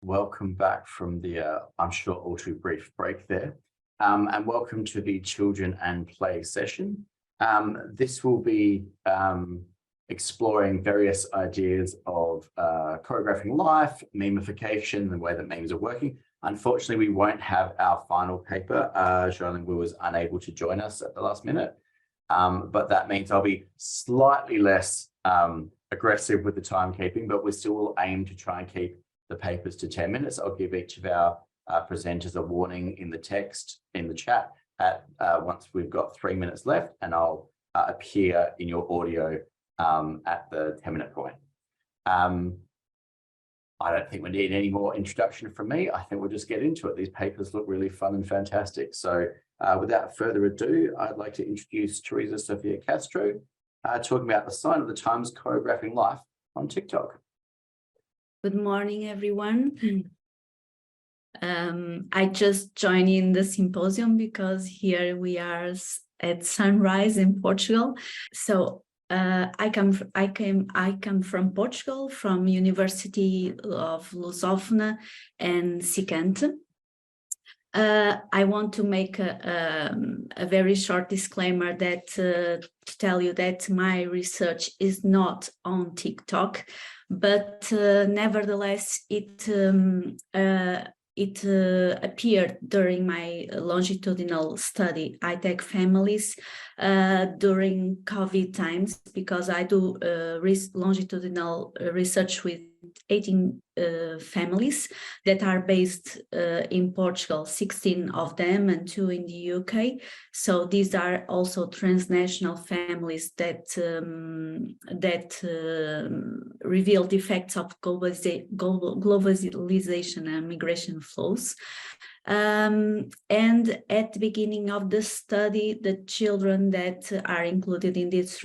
welcome back from the, I'm sure, all too brief break there. And welcome to the Children and Play session. This will be exploring various ideas of choreographing life, memification, the way that memes are working. Unfortunately, we won't have our final paper. Jolene was unable to join us at the last minute, but that means I'll be slightly less aggressive with the timekeeping, but we still will aim to try and keep the papers to 10 minutes. I'll give each of our presenters a warning in the text in the chat at once we've got 3 minutes left, and I'll appear in your audio at the 10-minute point. I don't think we need any more introduction from me. I think we'll just get into it. These papers look really fun and fantastic. So without further ado, I'd like to introduce Teresa, Sofia, CASTRO, talking about the sign of the times choreographing life on TikTok. Good morning, everyone. I just joined in the symposium because here we are at sunrise in Portugal. So I come from Portugal, from University of Lusófona and Secante. I want to make a very short disclaimer that to tell you that my research is not on TikTok, but nevertheless it appeared during my longitudinal study, ITech families, during COVID times, because I do longitudinal research with 18 families that are based in Portugal, 16 of them and 2 in the UK. So these are also transnational families that reveal the effects of globalization and migration flows. And at the beginning of the study, the children that are included in this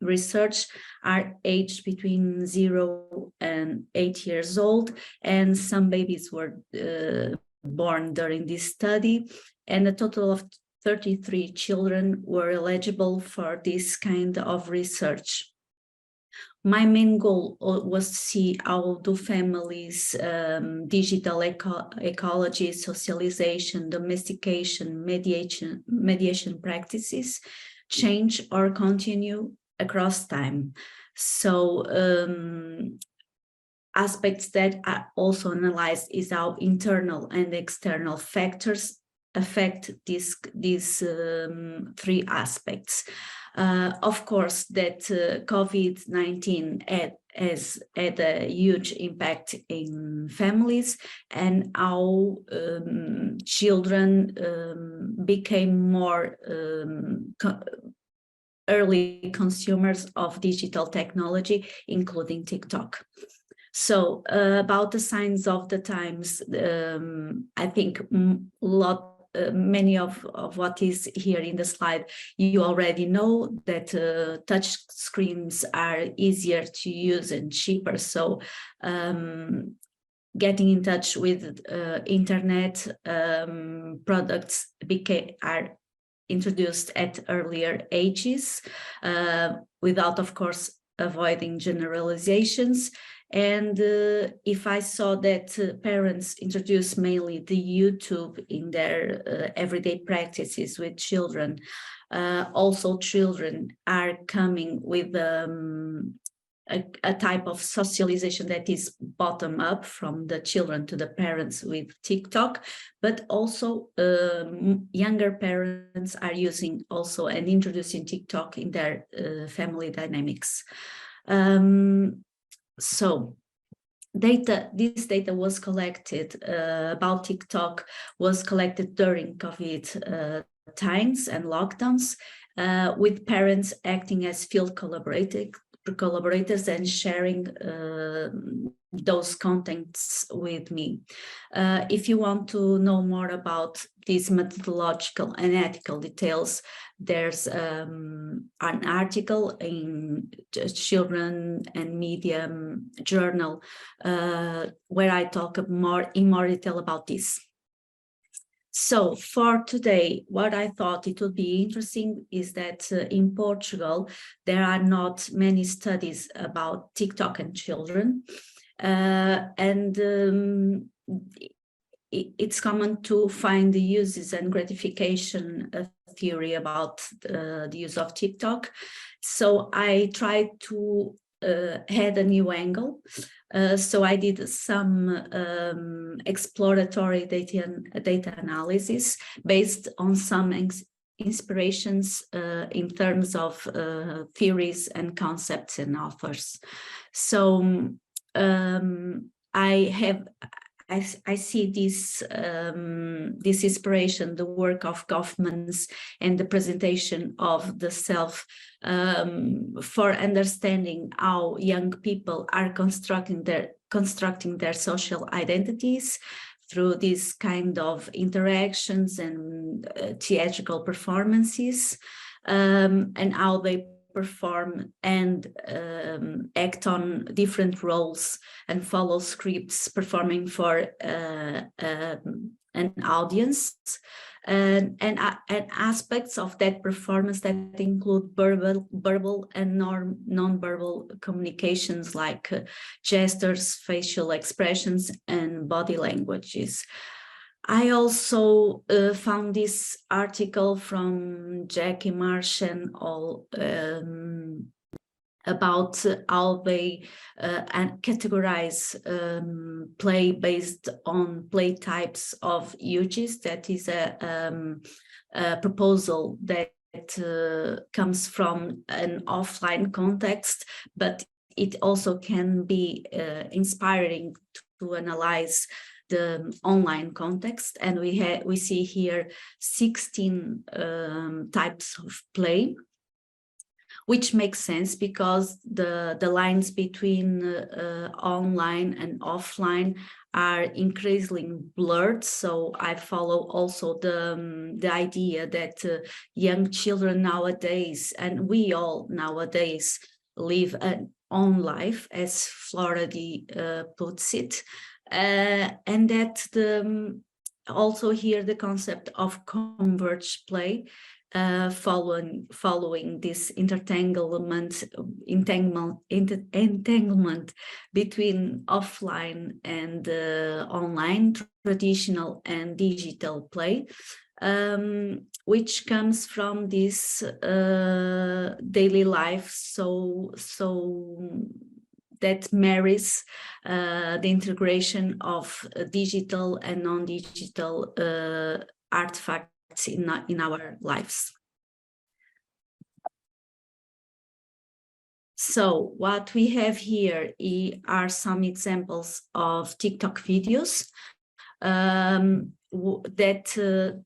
research are aged between 0 and 8 years old, and some babies were born during this study, and a total of 33 children were eligible for this kind of research. My main goal was to see how do families, digital ecology, socialization, domestication, mediation practices change or continue across time. So aspects that are also analyzed is how internal and external factors affect these 3 aspects. Of course, that COVID-19 has had a huge impact in families, and how children became more early consumers of digital technology, including TikTok. So about the signs of the times, I think many of what is here in the slide, you already know that touch screens are easier to use and cheaper. So getting in touch with internet products are introduced at earlier ages, without, of course, avoiding generalizations. And if I saw that parents introduce mainly the YouTube in their everyday practices with children, also children are coming with a type of socialization that is bottom up from the children to the parents with TikTok, but also younger parents are using also and introducing TikTok in their family dynamics. So this data was collected about TikTok was collected during COVID times and lockdowns, with parents acting as field collaborators and sharing those contents with me. If you want to know more about these methodological and ethical details, there's an article in Children and Media journal where I talk in more detail about this. So for today, what I thought it would be interesting is that in Portugal, there are not many studies about TikTok and children. it's common to find the uses and gratification theory about the use of TikTok. So I tried to add a new angle. So I did some exploratory data analysis based on some inspirations in terms of theories and concepts and authors. So I see this this inspiration, the work of Goffman's and the presentation of the self for understanding how young people are constructing their social identities through these kind of interactions and theatrical performances, and how they perform and act on different roles and follow scripts performing for an audience, and aspects of that performance that include verbal and non-verbal communications like gestures, facial expressions, and body languages. I also found this article from Jackie Marsh and all about how they categorize play based on play types of uses. That is a proposal that comes from an offline context, but it also can be inspiring to analyze the online context. And we see here 16 types of play, which makes sense because the lines between online and offline are increasingly blurred. So I follow also the idea that young children nowadays, and we all nowadays, live an own life, as Florida puts it, and that also here the concept of converged play, following this entanglement between offline and online, traditional and digital play, which comes from this daily life, so that marries the integration of digital and non-digital artifacts in our lives. So what we have here are some examples of TikTok videos that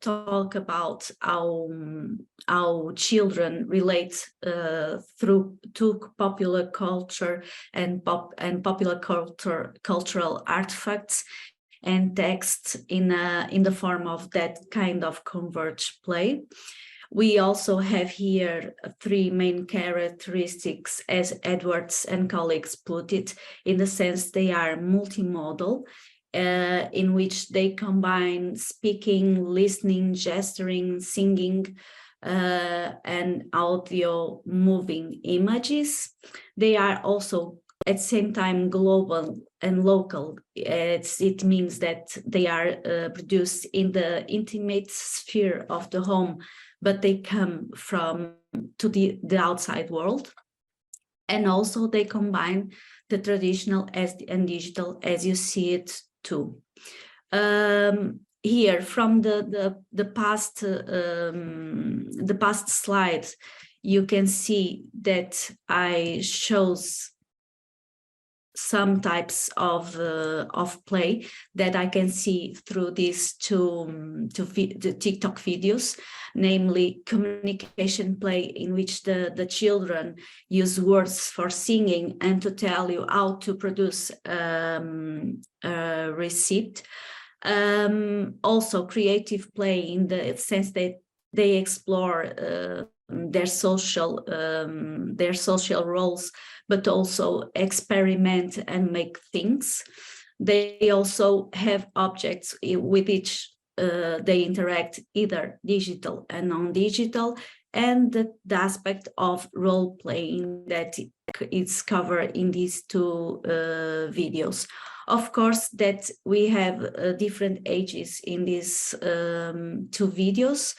talk about how children relate to popular culture and popular cultural artifacts and text in the form of that kind of converged play. We also have here 3 main characteristics, as Edwards and colleagues put it, in the sense they are multimodal, in which they combine speaking, listening, gesturing, singing, and audio moving images. They are also at the same time global and local. It means that they are produced in the intimate sphere of the home, but they come to the outside world. And also they combine the traditional and digital, as you see it too. Here from the past slides, you can see that I chose some types of play that I can see through these two TikTok videos, namely communication play, in which the children use words for singing and to tell you how to produce a receipt. Also creative play in the sense that they explore their social roles, but also experiment and make things. They also have objects with which they interact, either digital and non-digital, and the aspect of role playing that is covered in these two videos. Of course, that we have different ages in these two videos.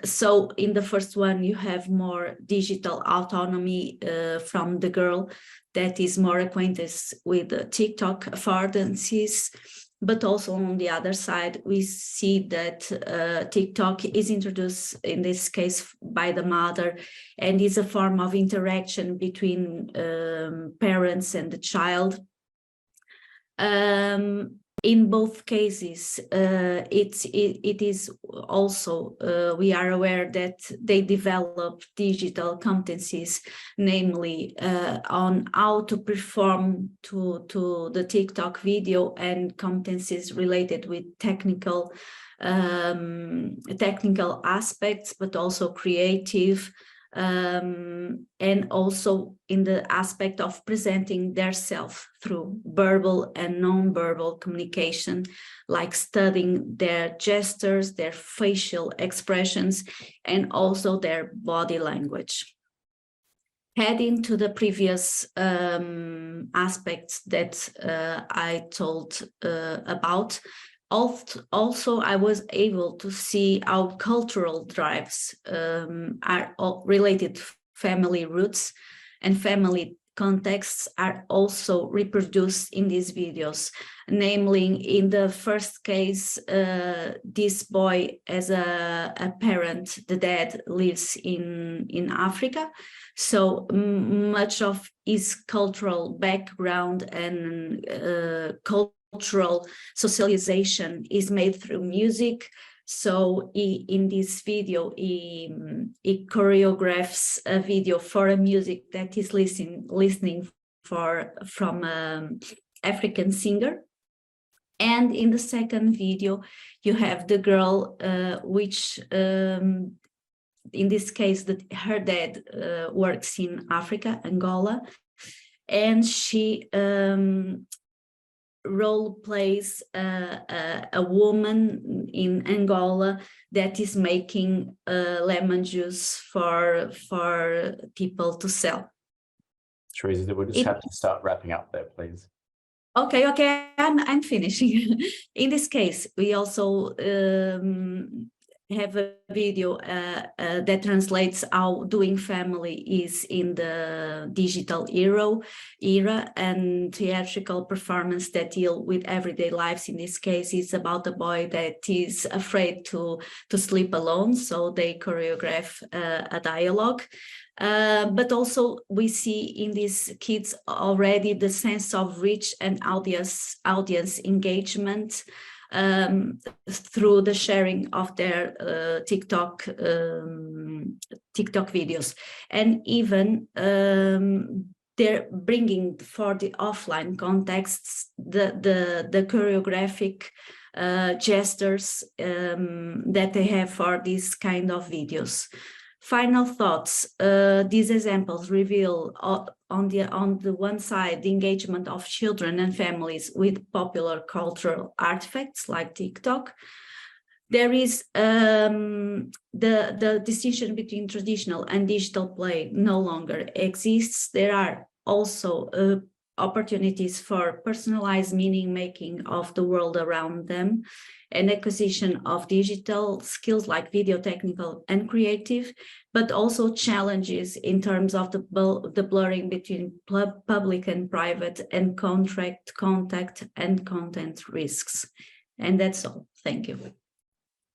So in the first one, you have more digital autonomy from the girl that is more acquainted with the TikTok affordances. But also on the other side, we see that TikTok is introduced in this case by the mother and is a form of interaction between parents and the child. In both cases, it is also, we are aware that they develop digital competencies, namely on how to perform to the TikTok video and competencies related with technical aspects, but also creative, and also in the aspect of presenting their self through verbal and non-verbal communication, like studying their gestures, their facial expressions, and also their body language. Heading to the previous aspects that I told about, also, I was able to see how cultural drives are related to family roots and family contexts are also reproduced in these videos. Namely, in the first case, this boy as a parent, the dad lives in Africa. So much of his cultural background and cultural socialization is made through music. So in this video, he choreographs a video for a music that is listening from African singer. And in the second video, you have the girl, which in this case, that her dad works in Africa, Angola, and she role plays a woman in Angola that is making lemon juice for people to sell. Teresa, we'll just have to start wrapping up there, please. Okay, I'm finishing. In this case, we also have a video that translates how doing family is in the digital era, and theatrical performance that deal with everyday lives. In this case, it's about a boy that is afraid to sleep alone, so they choreograph a dialogue. But also we see in these kids already the sense of reach and audience engagement through the sharing of their TikTok videos, and even they're bringing for the offline contexts the choreographic gestures that they have for these kind of videos. Final thoughts. These examples reveal on the one side the engagement of children and families with popular cultural artifacts like TikTok. There is the distinction between traditional and digital play no longer exists. There are also opportunities for personalized meaning making of the world around them, and acquisition of digital skills like video, technical and creative, but also challenges in terms of the blurring between public and private, and contact and content risks. And that's all. Thank you.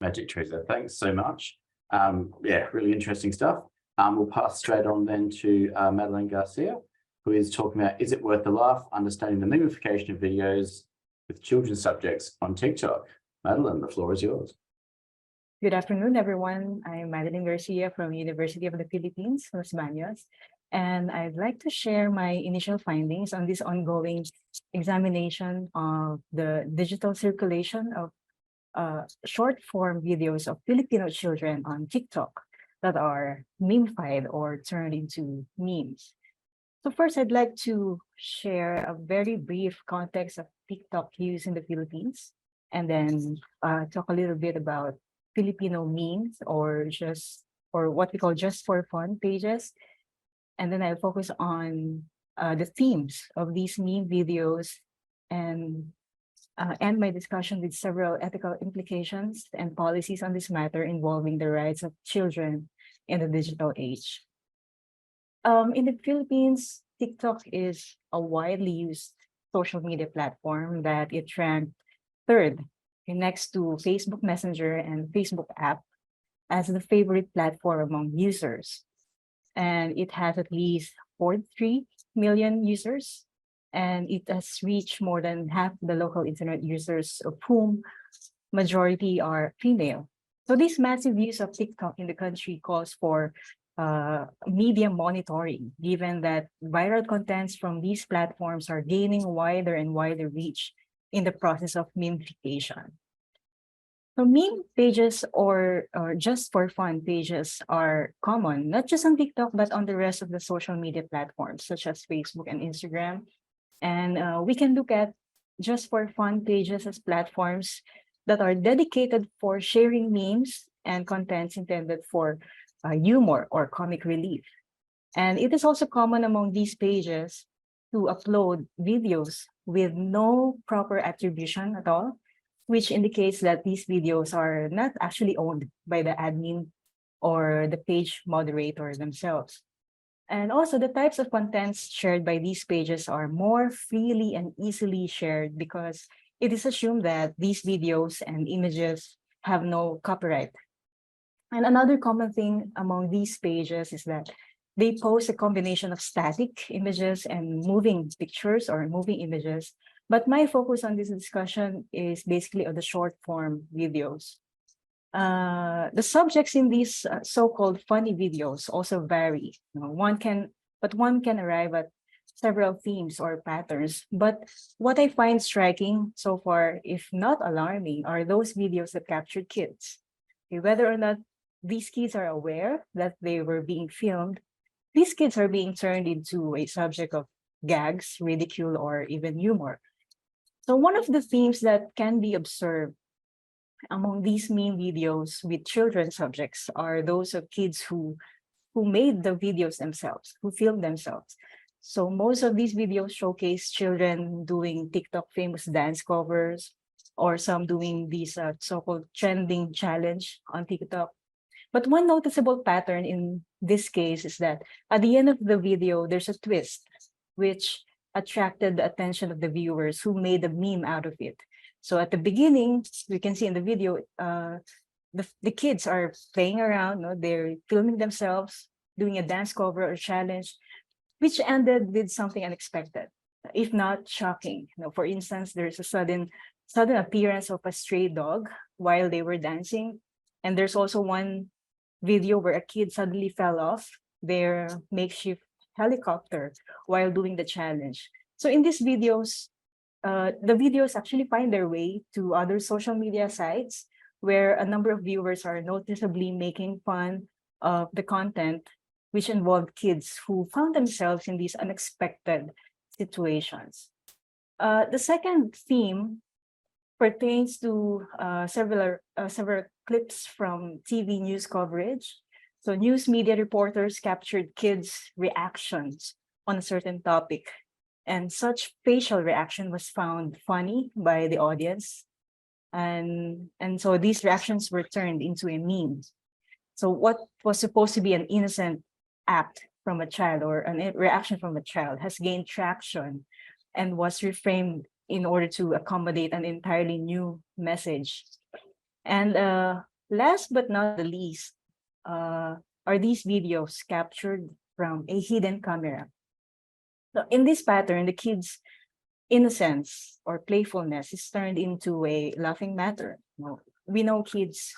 Magic, Teresa. Thanks so much. Yeah, really interesting stuff. We'll pass straight on then to Madelyn Garcia, who is talking about, is it worth a laugh, understanding the mimification of videos with children's subjects on TikTok. Madelyn, the floor is yours. Good afternoon, everyone. I'm Madelyn Garcia from University of the Philippines, Los Baños, and I'd like to share my initial findings on this ongoing examination of the digital circulation of short-form videos of Filipino children on TikTok that are memified or turned into memes. So first, I'd like to share a very brief context of TikTok use in the Philippines, and then talk a little bit about Filipino memes or what we call just for fun pages. And then I'll focus on the themes of these meme videos and end my discussion with several ethical implications and policies on this matter involving the rights of children in the digital age. In the Philippines, TikTok is a widely used social media platform that it ranked third next to Facebook Messenger and Facebook app as the favorite platform among users. And it has at least 43 million users, and it has reached more than half the local internet users, of whom majority are female. So this massive use of TikTok in the country calls for media monitoring, given that viral contents from these platforms are gaining wider and wider reach in the process of memification. So meme pages or just for fun pages are common, not just on TikTok, but on the rest of the social media platforms, such as Facebook and Instagram. And we can look at just for fun pages as platforms that are dedicated for sharing memes and contents intended for humor or comic relief. And it is also common among these pages to upload videos with no proper attribution at all, which indicates that these videos are not actually owned by the admin or the page moderator themselves. And also the types of contents shared by these pages are more freely and easily shared because it is assumed that these videos and images have no copyright. And another common thing among these pages is that they post a combination of static images and moving pictures or moving images. But my focus on this discussion is basically on the short form videos. The subjects in these so-called funny videos also vary. One can arrive at several themes or patterns. But what I find striking so far, if not alarming, are those videos that captured kids. Whether or not these kids are aware that they were being filmed, these kids are being turned into a subject of gags, ridicule, or even humor. So one of the themes that can be observed among these meme videos with children subjects are those of kids who made the videos themselves, who filmed themselves. So most of these videos showcase children doing TikTok famous dance covers, or some doing these so-called trending challenge on TikTok. But one noticeable pattern in this case is that at the end of the video, there's a twist, which attracted the attention of the viewers who made a meme out of it. So at the beginning, we can see in the video, the kids are playing around, they're filming themselves, doing a dance cover or challenge, which ended with something unexpected, if not shocking. For instance, there's a sudden appearance of a stray dog while they were dancing. And there's also one video where a kid suddenly fell off their makeshift helicopter while doing the challenge. So in these videos, the videos actually find their way to other social media sites where a number of viewers are noticeably making fun of the content, which involved kids who found themselves in these unexpected situations. The second theme pertains to several clips from TV news coverage. So news media reporters captured kids' reactions on a certain topic, and such facial reaction was found funny by the audience. And so these reactions were turned into a meme. So what was supposed to be an innocent act from a child or a reaction from a child has gained traction and was reframed in order to accommodate an entirely new message. And last but not the least, are these videos captured from a hidden camera. So in this pattern, the kids' innocence or playfulness is turned into a laughing matter. We know kids,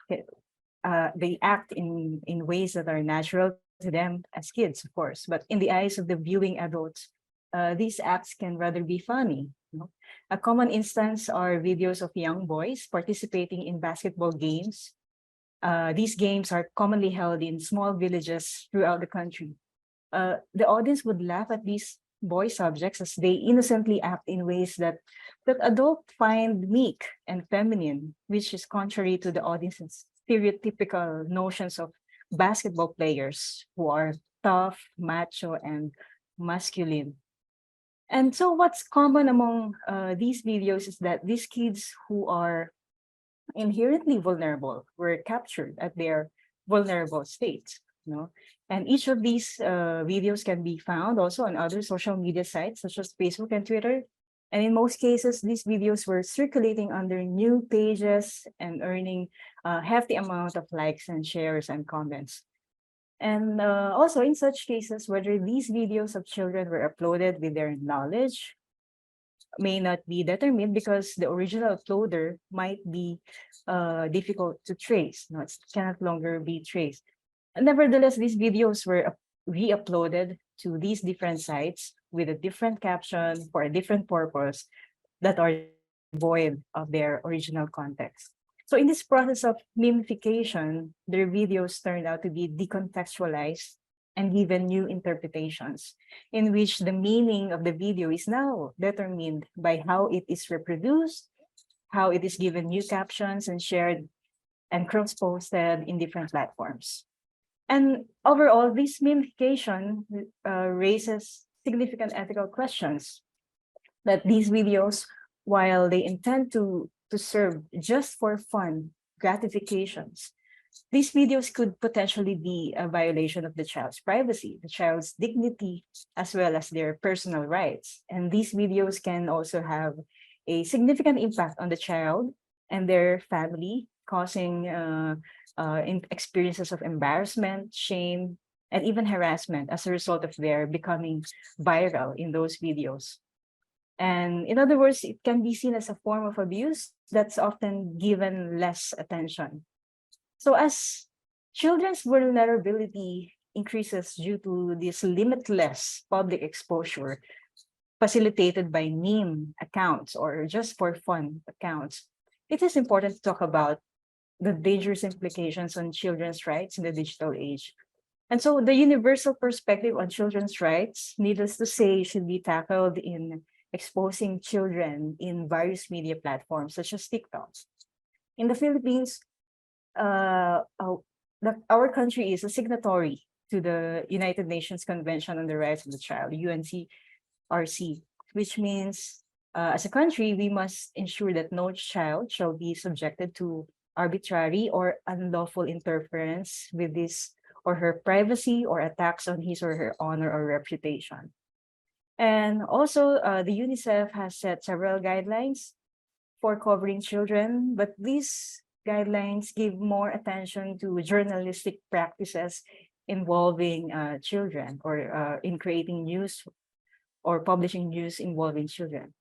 they act in ways that are natural to them as kids, of course, but in the eyes of the viewing adults, these acts can rather be funny. A common instance are videos of young boys participating in basketball games. These games are commonly held in small villages throughout the country. The audience would laugh at these boy subjects as they innocently act in ways that adults find meek and feminine, which is contrary to the audience's stereotypical notions of basketball players who are tough, macho, and masculine. And so what's common among these videos is that these kids who are inherently vulnerable were captured at their vulnerable states, you know. And each of these videos can be found also on other social media sites such as Facebook and Twitter. And in most cases, these videos were circulating under new pages and earning a hefty amount of likes and shares and comments. And also in such cases, whether these videos of children were uploaded with their knowledge may not be determined because the original uploader might be difficult to trace. No, it cannot longer be traced. And nevertheless, these videos were re-uploaded to these different sites with a different caption for a different purpose that are void of their original context. So in this process of mimification, their videos turned out to be decontextualized and given new interpretations, in which the meaning of the video is now determined by how it is reproduced, how it is given new captions and shared and cross-posted in different platforms. And overall, this mimification raises significant ethical questions that these videos, while they intend to serve just for fun gratifications, these videos could potentially be a violation of the child's privacy, the child's dignity, as well as their personal rights. And these videos can also have a significant impact on the child and their family, causing experiences of embarrassment, shame, and even harassment as a result of their becoming viral in those videos. And in other words, it can be seen as a form of abuse that's often given less attention. So as children's vulnerability increases due to this limitless public exposure facilitated by meme accounts or just for fun accounts, it is important to talk about the dangerous implications on children's rights in the digital age. And so the universal perspective on children's rights, needless to say, should be tackled in exposing children in various media platforms such as TikTok. In the Philippines, our country is a signatory to the United Nations Convention on the Rights of the Child, UNCRC, which means as a country, we must ensure that no child shall be subjected to arbitrary or unlawful interference with his or her privacy or attacks on his or her honor or reputation. And also, the UNICEF has set several guidelines for covering children, but these guidelines give more attention to journalistic practices involving children or in creating news or publishing news involving children.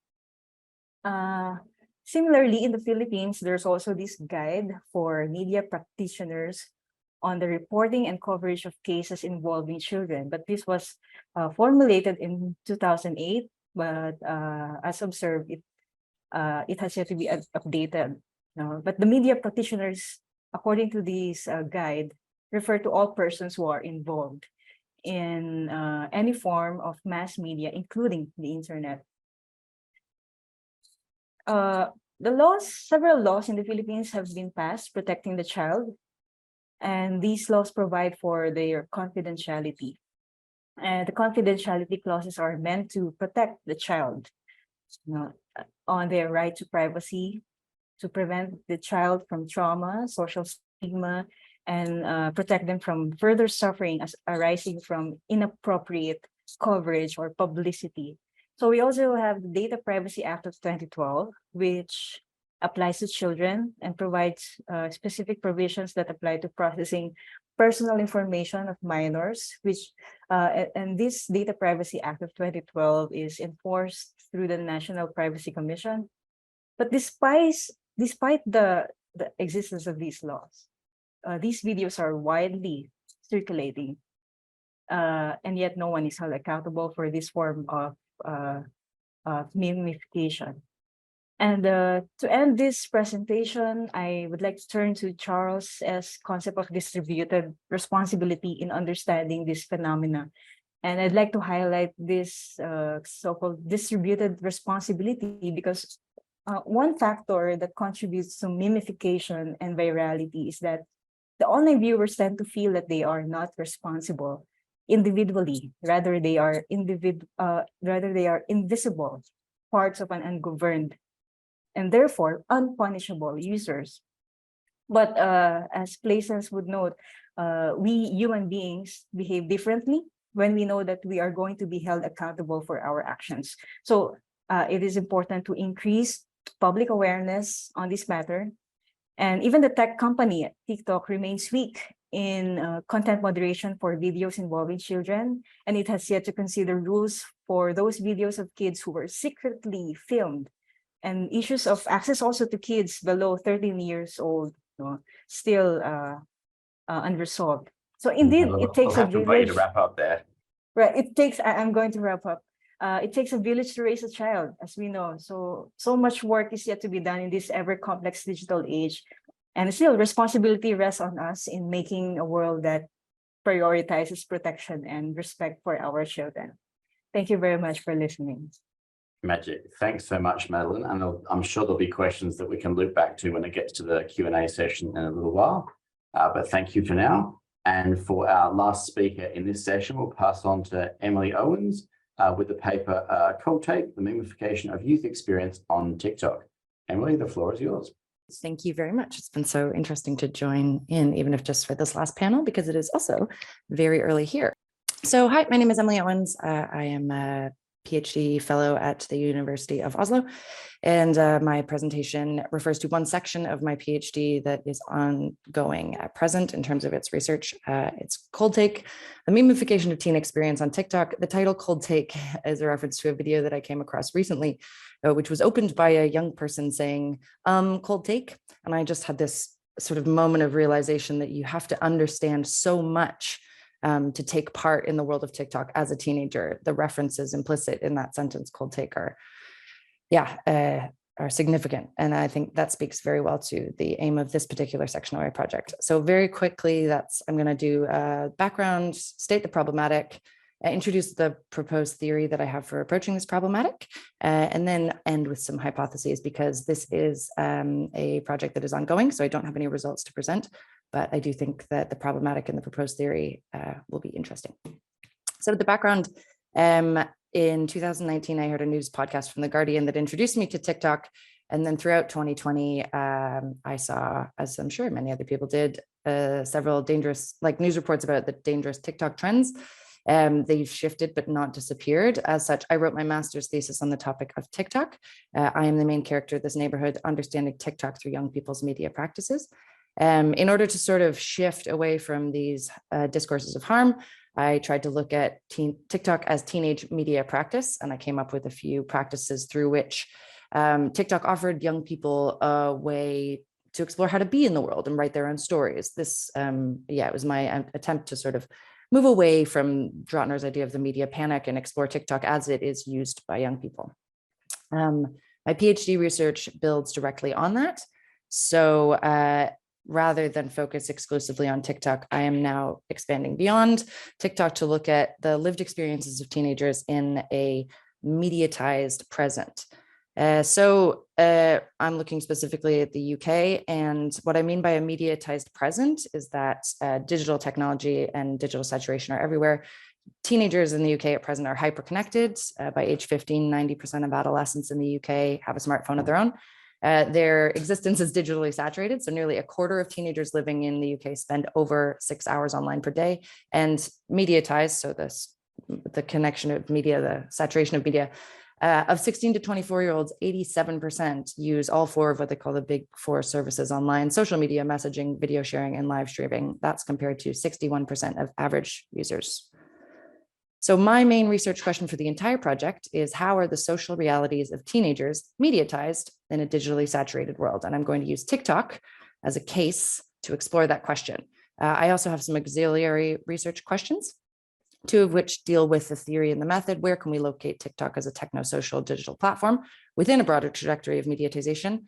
Similarly, in the Philippines, there's also this guide for media practitioners on the reporting and coverage of cases involving children. But this was formulated in 2008, but as observed, it has yet to be updated. No? But the media practitioners, according to this guide, refer to all persons who are involved in any form of mass media, including the internet. Several laws in the Philippines have been passed protecting the child, and these laws provide for their confidentiality. And the confidentiality clauses are meant to protect the child, on their right to privacy, to prevent the child from trauma, social stigma, and protect them from further suffering arising from inappropriate coverage or publicity. So we also have the Data Privacy Act of 2012, which applies to children and provides specific provisions that apply to processing personal information of minors, which and this Data Privacy Act of 2012 is enforced through the National Privacy Commission. But despite the existence of these laws, these videos are widely circulating, and yet no one is held accountable for this form of mimification. And to end this presentation, I would like to turn to Charles's concept of distributed responsibility in understanding this phenomena. And I'd like to highlight this so-called distributed responsibility because one factor that contributes to mimification and virality is that the online viewers tend to feel that they are not responsible individually, rather they are invisible parts of an ungoverned and therefore unpunishable users. But as places would note, we human beings behave differently when we know that we are going to be held accountable for our actions. So it is important to increase public awareness on this matter. And even the tech company, TikTok, remains weak in content moderation for videos involving children, and it has yet to consider rules for those videos of kids who were secretly filmed. And issues of access also to kids below 13 years old, still unresolved. So indeed, it takes a We'll have to wait village. to wrap up there. Right, I'm going to wrap up. It takes a village to raise a child, as we know. So much work is yet to be done in this ever complex digital age. And still, responsibility rests on us in making a world that prioritizes protection and respect for our children. Thank you very much for listening. Magic. Thanks so much, Madelyn. And I'm sure there'll be questions that we can loop back to when it gets to the Q&A session in a little while. But thank you for now. And for our last speaker in this session, we'll pass on to Emilie Owens with the paper Cold Take, the Mimification of Youth Experience on TikTok. Emilie, the floor is yours. Thank you very much. It's been so interesting to join in, even if just for this last panel, because it is also very early here. So hi, my name is Emilie Owens. I am a PhD fellow at the University of Oslo, and my presentation refers to one section of my PhD that is ongoing at present in terms of its research. It's Cold Take, the Mimification of Teen Experience on TikTok. The title Cold Take is a reference to a video that I came across recently, which was opened by a young person saying, cold take. And I just had this sort of moment of realization that you have to understand so much to take part in the world of TikTok as a teenager. The references implicit in that sentence, cold take, are significant. And I think that speaks very well to the aim of this particular section of my project. So very quickly, I'm going to do a background, state the problematic, introduce the proposed theory that I have for approaching this problematic, and then end with some hypotheses, because this is a project that is ongoing, so I don't have any results to present, but I do think that the problematic and the proposed theory will be interesting. So the background, in 2019, I heard a news podcast from The Guardian that introduced me to TikTok. And then throughout 2020, I saw, as I'm sure many other people did, several dangerous, news reports about the dangerous TikTok trends. They've shifted, but not disappeared. As such, I wrote my master's thesis on the topic of TikTok. I am the main character of this neighborhood, understanding TikTok through young people's media practices. In order to sort of shift away from these discourses of harm, I tried to look at TikTok as teenage media practice, and I came up with a few practices through which TikTok offered young people a way to explore how to be in the world and write their own stories. This, it was my attempt to sort of move away from Drottner's idea of the media panic and explore TikTok as it is used by young people. My PhD research builds directly on that. So rather than focus exclusively on TikTok, I am now expanding beyond TikTok to look at the lived experiences of teenagers in a mediatized present. I'm looking specifically at the UK, and what I mean by a mediatized present is that digital technology and digital saturation are everywhere. Teenagers in the UK at present are hyper-connected. By age 15, 90% of adolescents in the UK have a smartphone of their own. Their existence is digitally saturated, so nearly a quarter of teenagers living in the UK spend over 6 hours online per day. And mediatized, so the connection of media, the saturation of media, of 16 to 24-year-olds, 87% use all four of what they call the big four services online: social media, messaging, video sharing, and live streaming. That's compared to 61% of average users. So my main research question for the entire project is, how are the social realities of teenagers mediatized in a digitally saturated world? And I'm going to use TikTok as a case to explore that question. I also have some auxiliary research questions, two of which deal with the theory and the method. Where can we locate TikTok as a techno-social digital platform within a broader trajectory of mediatization?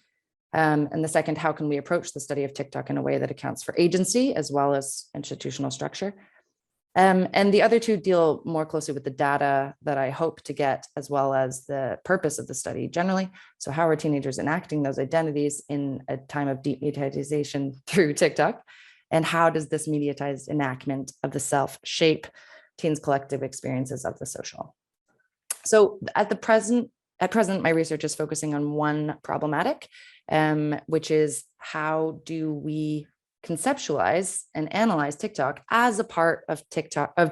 And the second, how can we approach the study of TikTok in a way that accounts for agency as well as institutional structure? And the other two deal more closely with the data that I hope to get, as well as the purpose of the study generally. So how are teenagers enacting those identities in a time of deep mediatization through TikTok? And how does this mediatized enactment of the self shape teens' collective experiences of the social. So at present, my research is focusing on one problematic, which is how do we conceptualize and analyze TikTok as a part of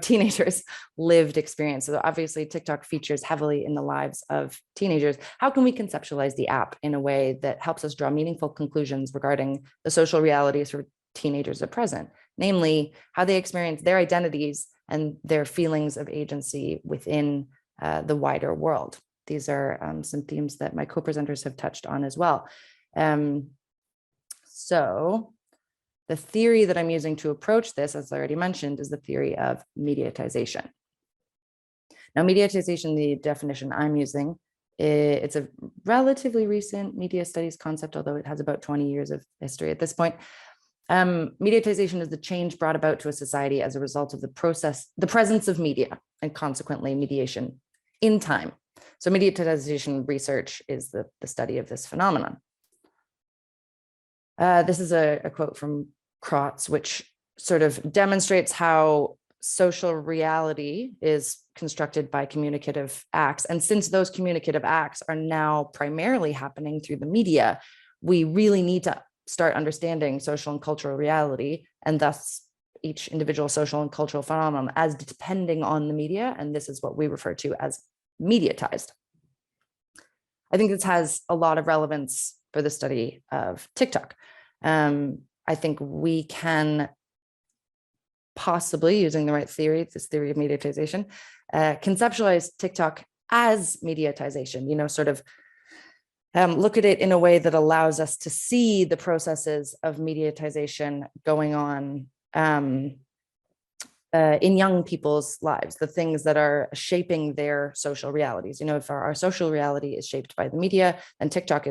teenagers' lived experience. So obviously TikTok features heavily in the lives of teenagers. How can we conceptualize the app in a way that helps us draw meaningful conclusions regarding the social realities for teenagers at present, namely how they experience their identities and their feelings of agency within the wider world? These are some themes that my co-presenters have touched on as well. So the theory that I'm using to approach this, as I already mentioned, is the theory of mediatization. Now, mediatization, the definition I'm using, it's a relatively recent media studies concept, although it has about 20 years of history at this point. Mediatization is the change brought about to a society as a result of the presence of media, and consequently mediation in time. So mediatization research is the study of this phenomenon. This is a quote from Krotz, which sort of demonstrates how social reality is constructed by communicative acts. And since those communicative acts are now primarily happening through the media, we really need to start understanding social and cultural reality, and thus each individual social and cultural phenomenon as depending on the media. And this is what we refer to as mediatized. I think this has a lot of relevance for the study of TikTok. I think we can possibly, using the right theory, this theory of mediatization, conceptualize TikTok as mediatization, sort of look at it in a way that allows us to see the processes of mediatization going on in young people's lives, the things that are shaping their social realities. If our social reality is shaped by the media, then TikTok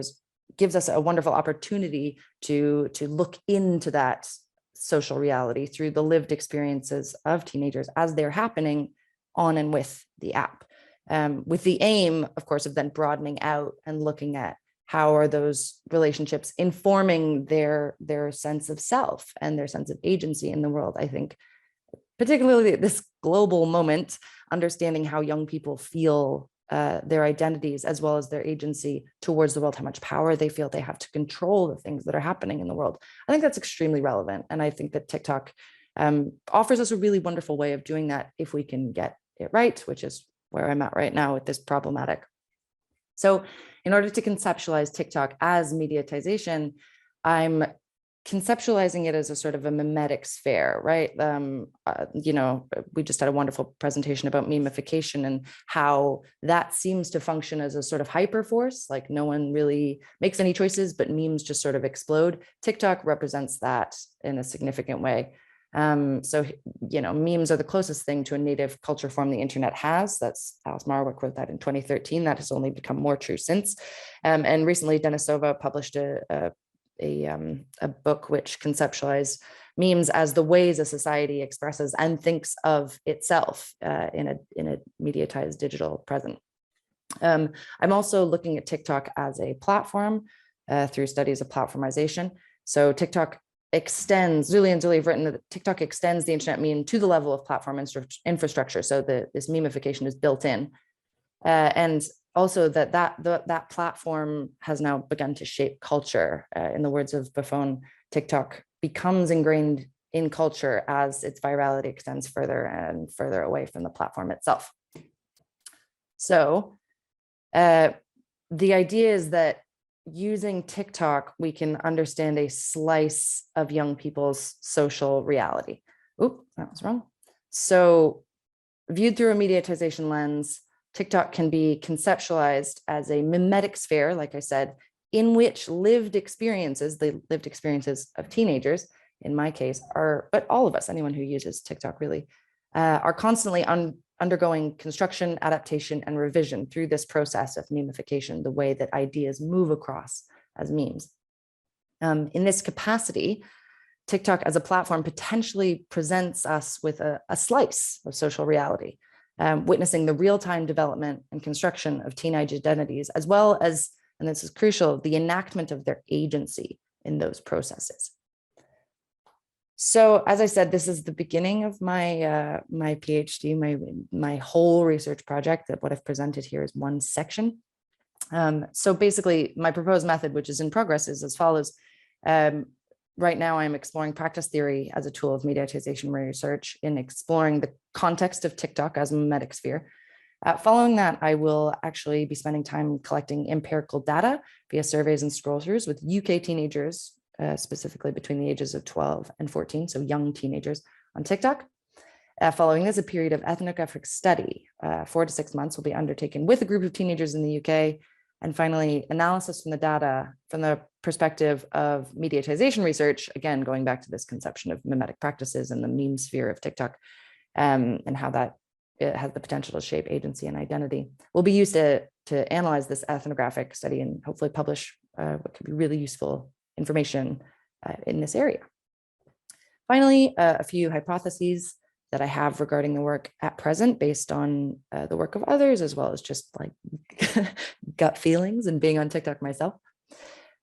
gives us a wonderful opportunity to look into that social reality through the lived experiences of teenagers as they're happening on and with the app, with the aim, of course, of then broadening out and looking at how are those relationships informing their sense of self and their sense of agency in the world. I think particularly at this global moment, understanding how young people feel their identities as well as their agency towards the world, how much power they feel they have to control the things that are happening in the world. I think that's extremely relevant. And I think that TikTok offers us a really wonderful way of doing that if we can get it right, which is where I'm at right now with this problematic. So in order to conceptualize TikTok as mediatization, I'm conceptualizing it as a sort of a mimetic sphere, right? We just had a wonderful presentation about memification and how that seems to function as a sort of hyperforce, like no one really makes any choices, but memes just sort of explode. TikTok represents that in a significant way. Memes are the closest thing to a native culture form the internet has. That's Alice Marwick wrote that in 2013. That has only become more true since. And recently, Denisova published a book which conceptualized memes as the ways a society expresses and thinks of itself in a mediatized digital present. I'm also looking at TikTok as a platform through studies of platformization. So TikTok extends, Zuli and Zuli have written that TikTok extends the internet meme to the level of platform infrastructure. So this memification is built in. And also that platform has now begun to shape culture. In the words of Buffon, TikTok becomes ingrained in culture as its virality extends further and further away from the platform itself. So the idea is that using TikTok, we can understand a slice of young people's social reality. Oop, that was wrong. So viewed through a mediatization lens, TikTok can be conceptualized as a mimetic sphere, like I said, in which lived experiences, the lived experiences of teenagers, in my case, but all of us, anyone who uses TikTok really, are constantly undergoing construction, adaptation, and revision through this process of memification, the way that ideas move across as memes. In this capacity, TikTok as a platform potentially presents us with a slice of social reality, witnessing the real-time development and construction of teenage identities, as well as, and this is crucial, the enactment of their agency in those processes. So as I said, this is the beginning of my my PhD, my whole research project. That what I've presented here is one section. So basically, my proposed method, which is in progress, is as follows. Right now, I'm exploring practice theory as a tool of mediatization research in exploring the context of TikTok as a mimetic sphere. Following that, I will actually be spending time collecting empirical data via surveys and scroll-throughs with UK teenagers, specifically between the ages of 12 and 14, so young teenagers on TikTok. Following this, a period of ethnographic study, 4 to 6 months, will be undertaken with a group of teenagers in the UK. And finally, analysis from the data from the perspective of mediatization research, again, going back to this conception of mimetic practices and the meme sphere of TikTok, and how that it has the potential to shape agency and identity, will be used to analyze this ethnographic study and hopefully publish what could be really useful information in this area. Finally, a few hypotheses that I have regarding the work at present based on the work of others, as well as just like gut feelings and being on TikTok myself.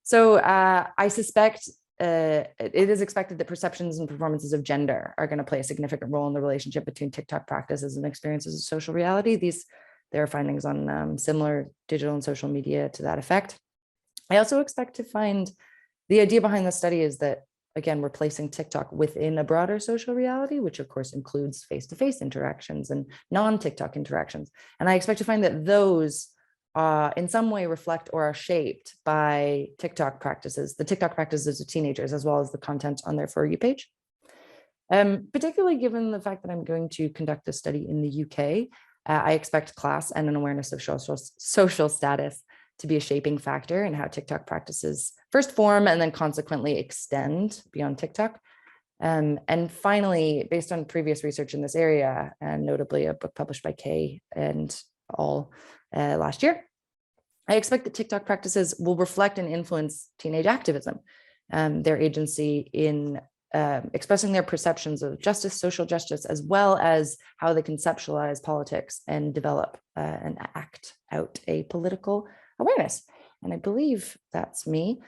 So I suspect it is expected that perceptions and performances of gender are going to play a significant role in the relationship between TikTok practices and experiences of social reality. There are findings on similar digital and social media to that effect. I also expect to find the idea behind the study is that, again, we're placing TikTok within a broader social reality, which of course includes face-to-face interactions and non-TikTok interactions. And I expect to find that those in some way reflect or are shaped by TikTok practices, the TikTok practices of teenagers, as well as the content on their For You page. Particularly given the fact that I'm going to conduct this study in the UK, I expect class and an awareness of social status to be a shaping factor in how TikTok practices first form and then consequently extend beyond TikTok. And finally, based on previous research in this area, and notably a book published by Kay and all last year, I expect that TikTok practices will reflect and influence teenage activism, their agency in expressing their perceptions of justice, social justice, as well as how they conceptualize politics and develop and act out a political awareness. And I believe that's me.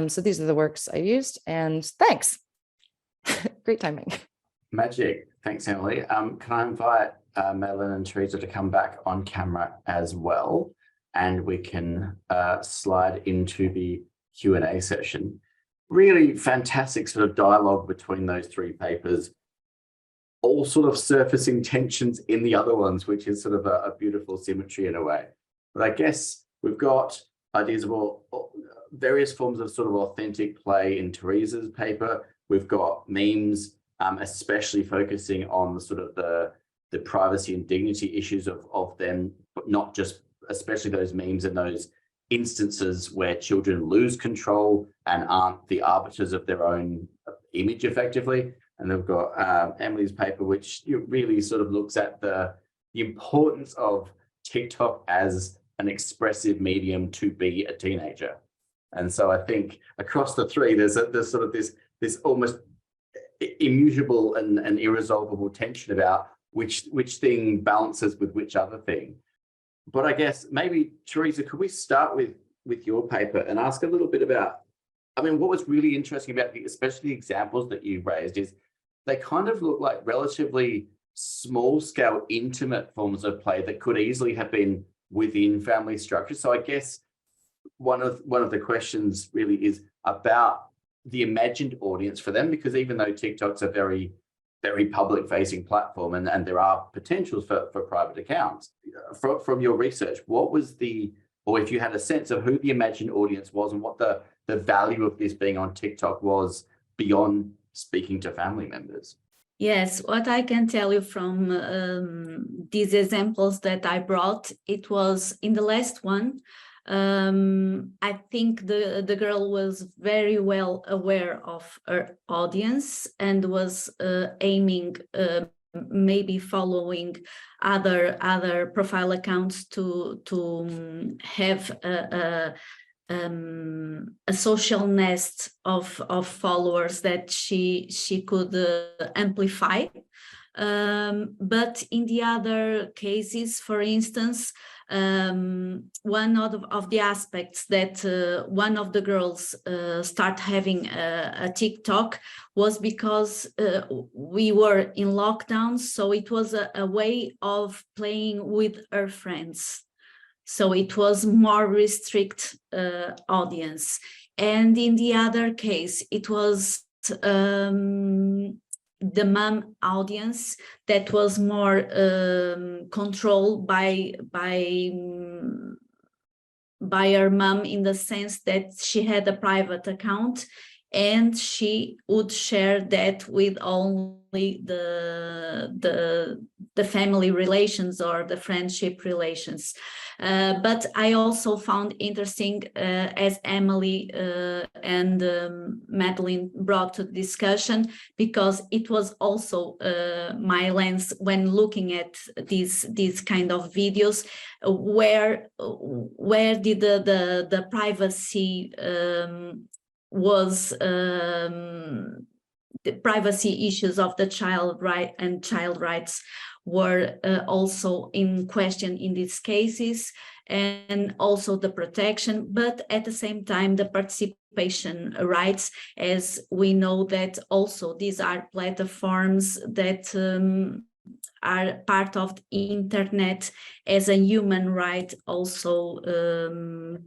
So these are the works I used, and thanks. Great timing. Magic. Thanks, Emilie. Can I invite Madelyn and Teresa to come back on camera as well, and we can slide into the Q&A session. Really fantastic sort of dialogue between those three papers, all sort of surfacing tensions in the other ones, which is sort of a beautiful symmetry in a way. But I guess we've got ideas of various forms of sort of authentic play in Teresa's paper. We've got memes, especially focusing on the sort of the privacy and dignity issues of them, but not just, especially those memes and those instances where children lose control and aren't the arbiters of their own image effectively. And they've got Emilie's paper, which really sort of looks at the importance of TikTok as an expressive medium to be a teenager. And so I think across the three, there's sort of this almost immutable and irresolvable tension about which thing balances with which other thing. But I guess maybe, Teresa, could we start with your paper and ask a little bit about, I mean, what was really interesting about especially the examples that you raised is they kind of look like relatively small scale, intimate forms of play that could easily have been within family structures. So I guess one of the questions really is about the imagined audience for them, because even though TikTok's a very, very public facing platform and there are potentials for private accounts, from your research, what was or if you had a sense of who the imagined audience was and what the value of this being on TikTok was beyond speaking to family members? Yes, what I can tell you from these examples that I brought, it was in the last one. I think the girl was very well aware of her audience and was aiming, maybe following other profile accounts to have a social nest of followers that she could amplify But in the other cases, for instance, one of the aspects that one of the girls start having a TikTok was because we were in lockdown, so it was a way of playing with her friends. So it was more restrict audience. And in the other case, it was the mom audience that was more controlled by her mom, in the sense that she had a private account and she would share that with only the family relations or the friendship relations. But I also found interesting, as Emilie and Madelyn brought to discussion, because it was also my lens when looking at these kind of videos, where did the privacy was the privacy issues of the child rights were also in question in these cases, and also the protection, but at the same time the participation rights, as we know that also these are platforms that are part of the internet as a human right, also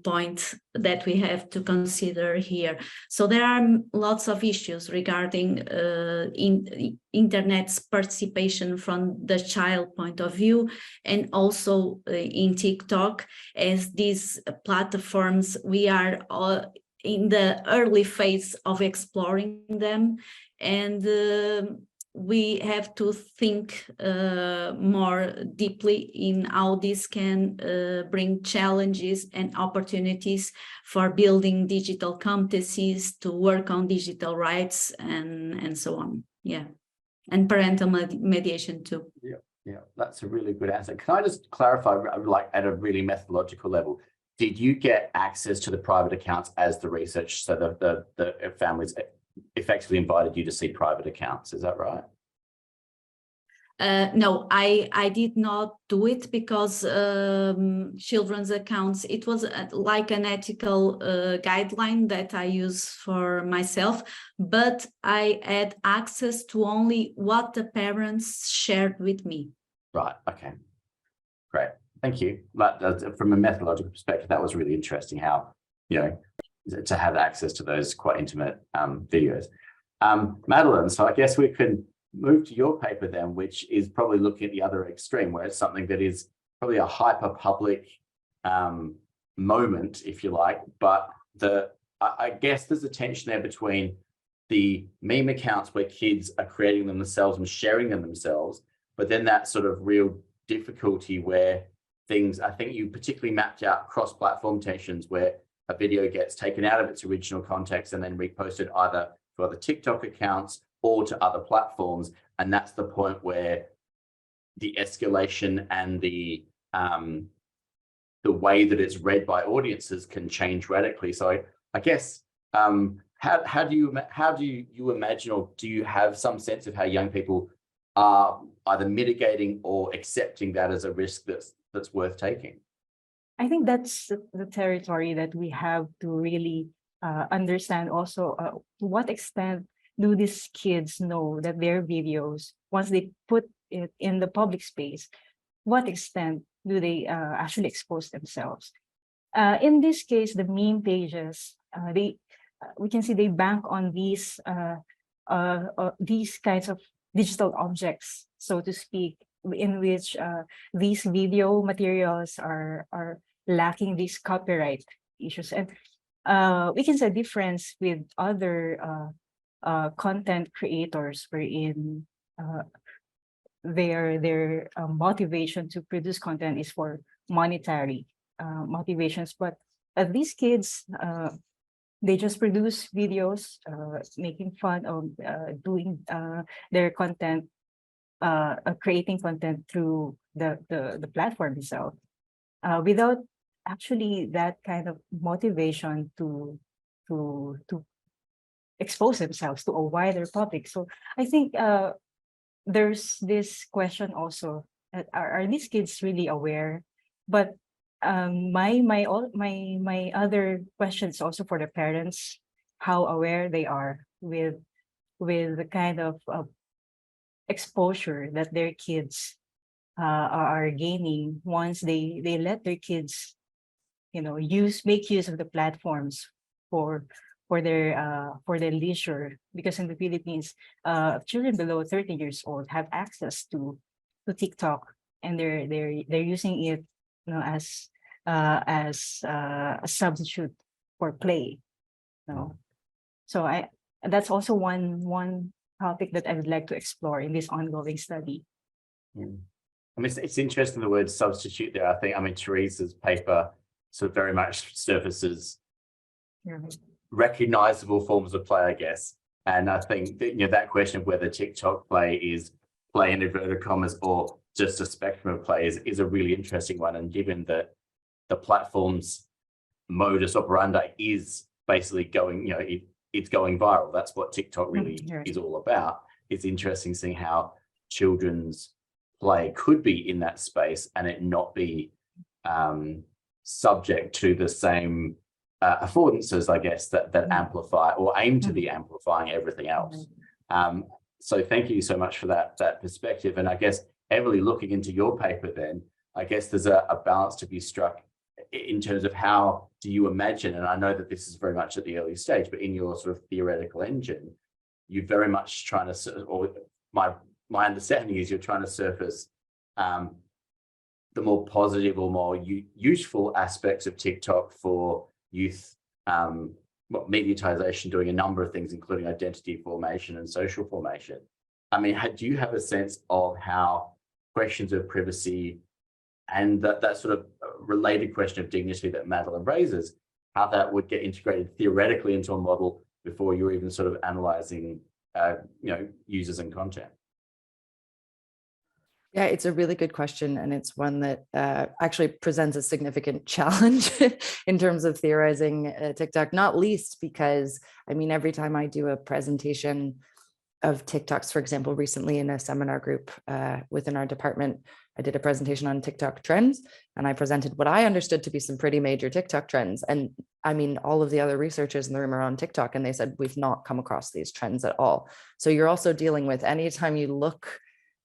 point that we have to consider here. So there are lots of issues regarding internet's participation from the child point of view, and also in TikTok, as these platforms, we are in the early phase of exploring them, and we have to think more deeply in how this can bring challenges and opportunities for building digital competencies, to work on digital rights, and so on. Yeah, and parental mediation too. Yeah, that's a really good answer. Can I just clarify, like at a really methodological level, did you get access to the private accounts as the research, so the families effectively invited you to see private accounts? Is that right? No, I did not do it, because children's accounts, it was like an ethical guideline that I use for myself, but I had access to only what the parents shared with me. Right, okay, great, thank you. But from a methodological perspective, that was really interesting, how, you know, to have access to those quite intimate videos. Madelyn, so I guess we can move to your paper then, which is probably looking at the other extreme, where it's something that is probably a hyper public moment, if you like, but I guess there's a tension there between the meme accounts where kids are creating them themselves and sharing them themselves, but then that sort of real difficulty where things, I think you particularly mapped out cross-platform tensions, where a video gets taken out of its original context and then reposted either to other TikTok accounts or to other platforms, and that's the point where the escalation and the way that it's read by audiences can change radically. So I guess how do you imagine, or do you have some sense of how young people are either mitigating or accepting that as a risk that's worth taking? I think that's the territory that we have to really understand also. To what extent do these kids know that their videos, once they put it in the public space, what extent do they actually expose themselves? In this case, the meme pages, we can see they bank on these kinds of digital objects, so to speak, in which these video materials are lacking these copyright issues. And we can see a difference with other content creators, wherein their motivation to produce content is for monetary motivations. But these kids, they just produce videos making fun of doing their content, creating content through the platform itself, without actually that kind of motivation to expose themselves to a wider public. So I think there's this question also, are these kids really aware? But my other questions also for the parents, how aware they are with the kind of exposure that their kids are gaining once they let their kids, make use of the platforms for for their leisure. Because in the Philippines, children below 30 years old have access to TikTok, and they're using it, as a substitute for play. So that's also one topic that I would like to explore in this ongoing study. I mean, it's interesting, the word substitute there. I mean, Teresa's paper sort of very much surfaces recognizable forms of play, I guess. And I think that, that question of whether TikTok play is play in inverted commas or just a spectrum of play is a really interesting one. And given that the platform's modus operandi is basically going, it's going viral. That's what TikTok really is all about. It's interesting seeing how children's play could be in that space and it not be subject to the same affordances, I guess, that amplify or aim to be amplifying everything else. So thank you so much for that perspective. And I guess, Emilie, looking into your paper then, I guess there's a balance to be struck in terms of how do you imagine, and I know that this is very much at the early stage, but in your sort of theoretical engine, you're very much trying to, or my understanding is you're trying to surface the more positive or more useful aspects of TikTok for youth, mediatization, doing a number of things, including identity formation and social formation. I mean, do you have a sense of how questions of privacy and that sort of related question of dignity that Madelyn raises, how that would get integrated theoretically into a model before you're even sort of analyzing, users and content? Yeah, it's a really good question. And it's one that actually presents a significant challenge in terms of theorizing TikTok, not least because, I mean, every time I do a presentation of TikToks, for example, recently in a seminar group within our department, I did a presentation on TikTok trends, and I presented what I understood to be some pretty major TikTok trends. And I mean, all of the other researchers in the room are on TikTok, and they said, we've not come across these trends at all. So you're also dealing with, anytime you look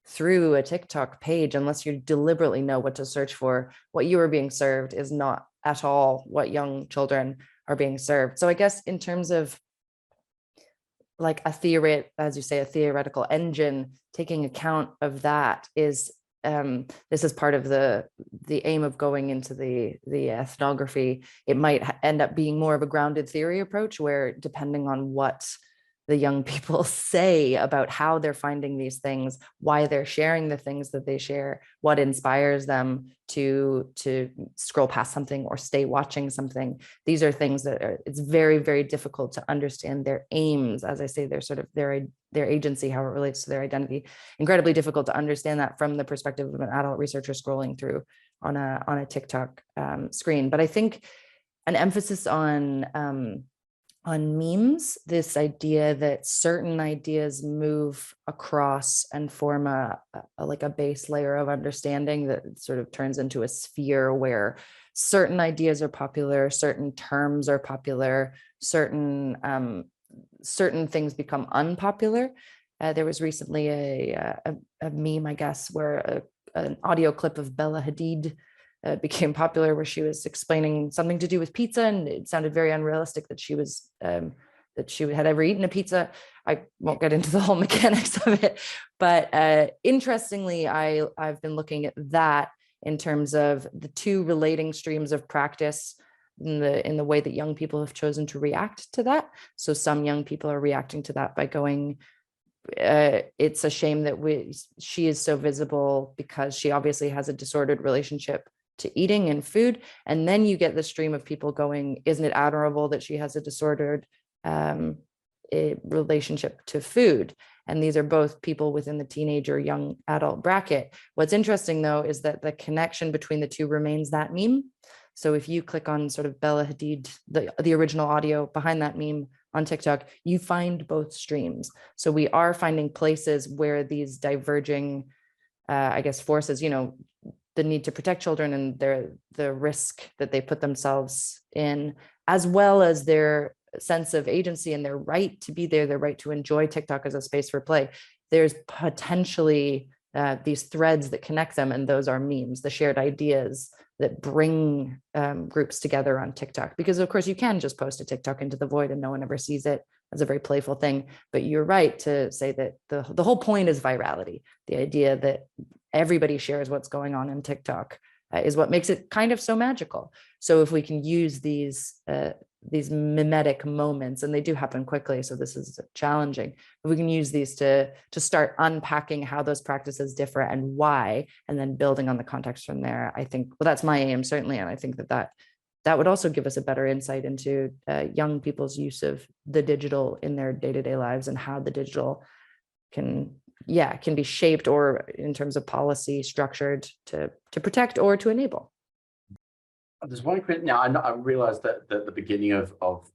through a TikTok page, unless you deliberately know what to search for, what you are being served is not at all what young children are being served. So I guess in terms of like a theory, as you say, a theoretical engine, taking account of that is, this is part of the aim of going into the ethnography. It might end up being more of a grounded theory approach, where depending on what the young people say about how they're finding these things, why they're sharing the things that they share, what inspires them to scroll past something or stay watching something. These are things that it's very, very difficult to understand their aims. As I say, they're sort of their agency, how it relates to their identity. Incredibly difficult to understand that from the perspective of an adult researcher scrolling through on a TikTok screen. But I think an emphasis on memes, this idea that certain ideas move across and form a base layer of understanding that sort of turns into a sphere where certain ideas are popular, certain terms are popular, certain things become unpopular. There was recently a meme, I guess, where an audio clip of Bella Hadid became popular, where she was explaining something to do with pizza, and it sounded very unrealistic that she had ever eaten a pizza. I won't get into the whole mechanics of it, but interestingly, I've been looking at that in terms of the two relating streams of practice in the way that young people have chosen to react to that. So some young people are reacting to that by going, it's a shame that she is so visible because she obviously has a disordered relationship to eating and food. And then you get the stream of people going, isn't it admirable that she has a disordered relationship to food? And these are both people within the teenage or young adult bracket. What's interesting, though, is that the connection between the two remains that meme. So if you click on sort of Bella Hadid, the original audio behind that meme on TikTok, you find both streams. So we are finding places where these diverging, I guess, forces, you know, the need to protect children and the risk that they put themselves in, as well as their sense of agency and their right to be there, their right to enjoy TikTok as a space for play. There's potentially these threads that connect them, and those are memes, the shared ideas that bring groups together on TikTok. Because of course you can just post a TikTok into the void and no one ever sees it as a very playful thing. But you're right to say that the whole point is virality. The idea that everybody shares what's going on in TikTok is what makes it kind of so magical. So if we can use these mimetic moments, and they do happen quickly, so this is challenging, but we can use these to start unpacking how those practices differ and why, and then building on the context from there. I think, well, that's my aim, certainly. And I think that would also give us a better insight into young people's use of the digital in their day-to-day lives, and how the digital can be shaped, or in terms of policy structured to protect or to enable. There's one question now. I realized that the beginning of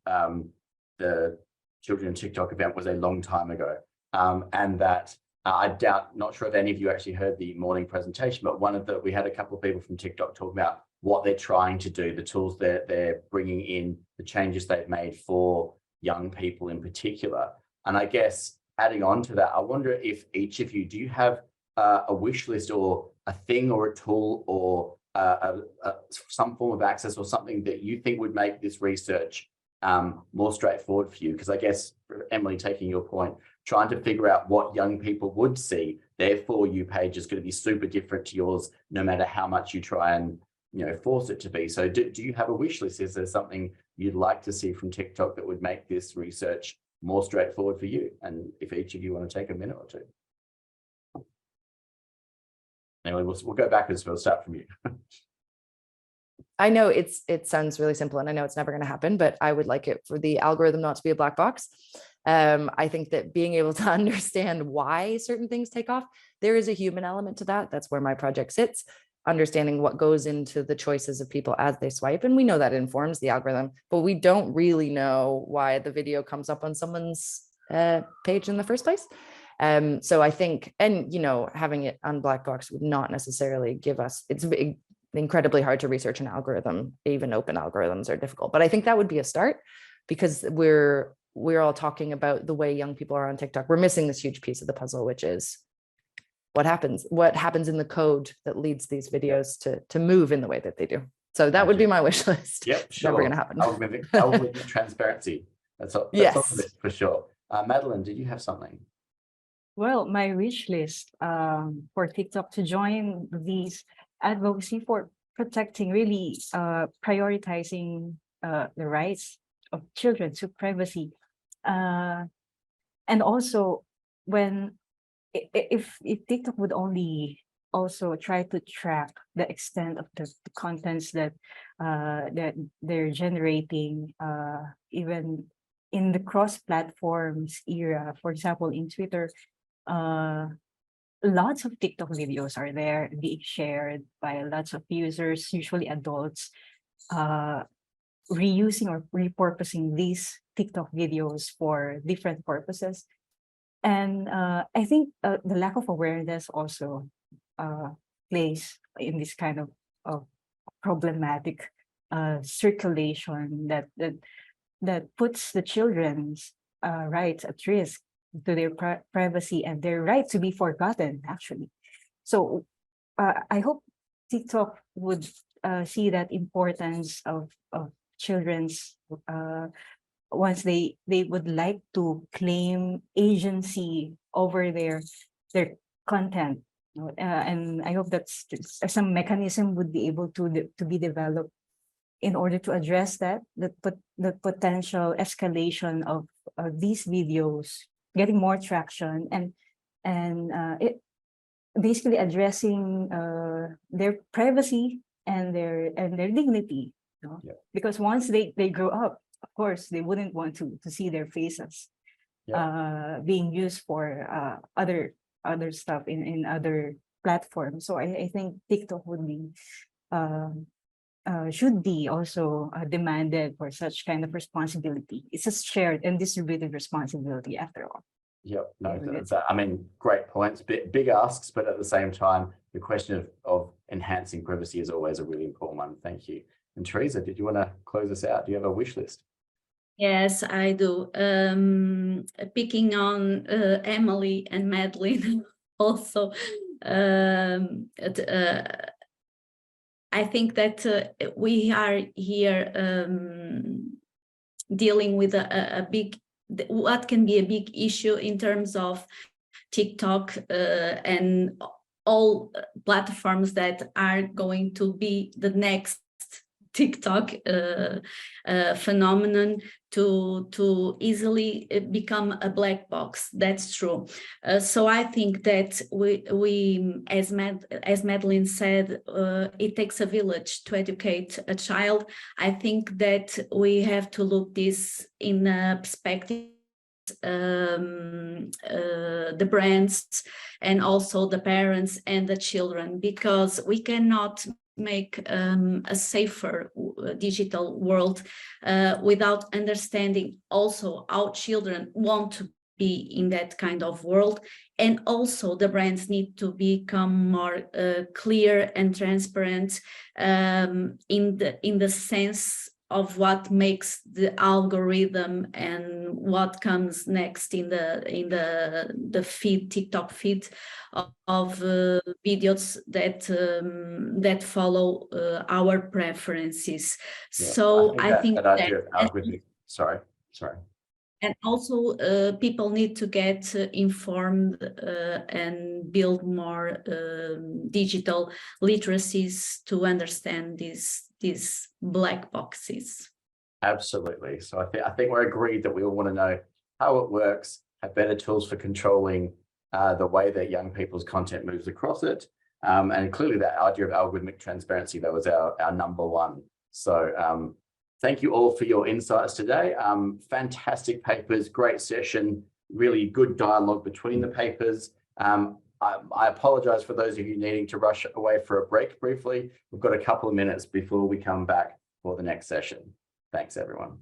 the Children in TikTok event was a long time ago, and that not sure if any of you actually heard the morning presentation, but we had a couple of people from TikTok talk about what they're trying to do, the tools they're bringing in, the changes they've made for young people in particular. And I guess adding on to that, I wonder if each of you, do you have a wish list or a thing or a tool or some form of access or something that you think would make this research more straightforward for you? Because I guess, Emilie, taking your point, trying to figure out what young people would see, their For You page is going to be super different to yours, no matter how much you try and force it to be. So do you have a wish list? Is there something you'd like to see from TikTok that would make this research more straightforward for you? And if each of you want to take a minute or two. Anyway, we'll go backwards. We'll start from you. I know it sounds really simple, and I know it's never going to happen, but I would like it for the algorithm not to be a black box. I think that being able to understand why certain things take off, there is a human element to that. That's where my project sits, understanding what goes into the choices of people as they swipe. And we know that informs the algorithm, but we don't really know why the video comes up on someone's page in the first place. So I think, and having it on black box would not necessarily give us, it's incredibly hard to research an algorithm. Even open algorithms are difficult, but I think that would be a start, because we're all talking about the way young people are on TikTok. We're missing this huge piece of the puzzle, which is what happens in the code that leads these videos to move in the way that they do. So that would be my wish list. Yep, sure. Never going to happen. Algorithmic transparency. That's all for sure. Madelyn, did you have something? Well, my wish list for TikTok to join these advocacy for protecting, really prioritizing the rights of children to privacy, and also if TikTok would only also try to track the extent of the contents that they're generating, even in the cross-platforms era. For example, in Twitter, lots of TikTok videos are there being shared by lots of users, usually adults, reusing or repurposing these TikTok videos for different purposes. And I think the lack of awareness also plays in this kind of problematic circulation that puts the children's rights at risk, to their privacy and their right to be forgotten, actually. So I hope TikTok would see that importance of children's, once they would like to claim agency over their content. And I hope that some mechanism would be able to be developed in order to address the potential escalation of these videos getting more traction, and it basically addressing their privacy and their dignity. Yeah. Because once they grow up, of course, they wouldn't want to see their faces being used for other stuff in other platforms. So I think TikTok would be should be also demanded for such kind of responsibility. It's a shared and distributed responsibility after all. Yep, no, Yeah, I mean, great points, big asks, but at the same time, the question of enhancing privacy is always a really important one. Thank you. And Teresa, did you want to close us out? Do you have a wish list? Yes, I do. Picking on Emilie and Madelyn also. I think that we are here dealing with a big, what can be a big issue in terms of TikTok and all platforms that are going to be the next TikTok phenomenon to easily become a black box. That's true. So I think that we as Madelyn said, it takes a village to educate a child. I think that we have to look this in a perspective, the brands and also the parents and the children, because we cannot make a safer digital world without understanding also how children want to be in that kind of world. And also the brands need to become more clear and transparent in the sense of what makes the algorithm and what comes next in the feed, TikTok feed of videos that follow our preferences. Yeah, so I think that idea of algorithmic, sorry. And also people need to get informed and build more digital literacies to understand these black boxes. Absolutely. So I think we're agreed that we all want to know how it works, have better tools for controlling the way that young people's content moves across it. And clearly that idea of algorithmic transparency, that was our number one. So thank you all for your insights today. Fantastic papers, great session, really good dialogue between the papers. I apologize for those of you needing to rush away for a break briefly. We've got a couple of minutes before we come back for the next session. Thanks, everyone.